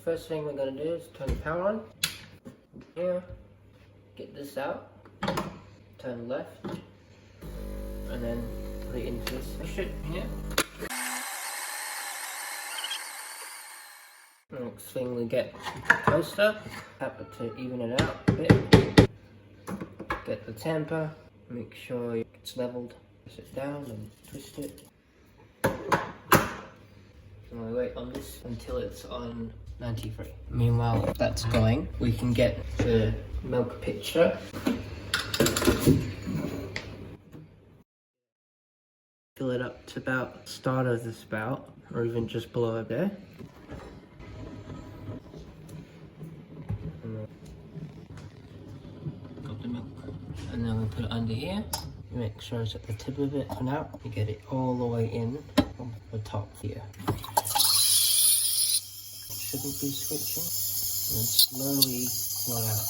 first thing we're going to do is turn the power on. Here, get this out, turn left, and then put it into this. Push it here. Next thing we get the toaster, tap it to even it out a bit. Get the tamper, make sure it's leveled. Press it down and twist it. And we wait on this until it's on 93. Meanwhile that's going, we can get the milk pitcher. Fill it up to about the start of the spout, or even just below it there. Got the milk. And then we put it under here. Make sure it's at the tip of it for now. You get it all the way in from the top here. Shouldn't be scratching. And then slowly flow out.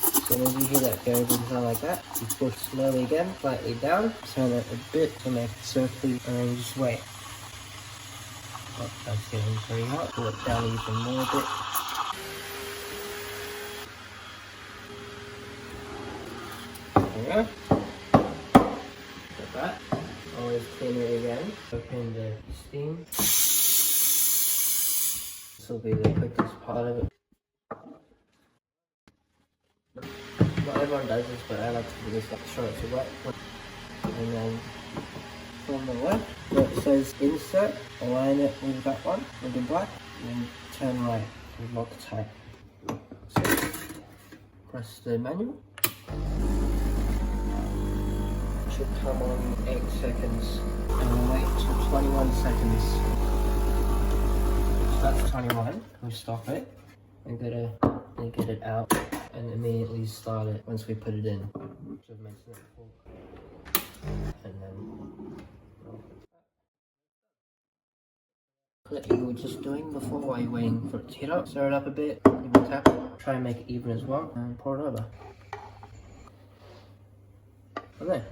As soon as you hear that gurgling sound like that, you push slowly again, slightly down, turn it a bit to make it circly, and then just wait. Oh, that's getting pretty hot. Pull it down even more a bit. There we go. Like that. Always clean it again. Open the steam. This will be the quickest part of it. Not everyone does this, but I like to do this, like sure it's a wet one. And then from the left, where it says insert, align it with that one, with the black, and then turn right with Loctite. So press the manual. Should come on 8 seconds, and we'll wait till 21 seconds. So that's 21, we stop it, and get it out, and immediately start it once we put it in. So I've mentioned it before. And then like you were just doing before while you're waiting for it to heat up. Stir it up a bit, even tap it, try and make it even as well, and pour it over. And there.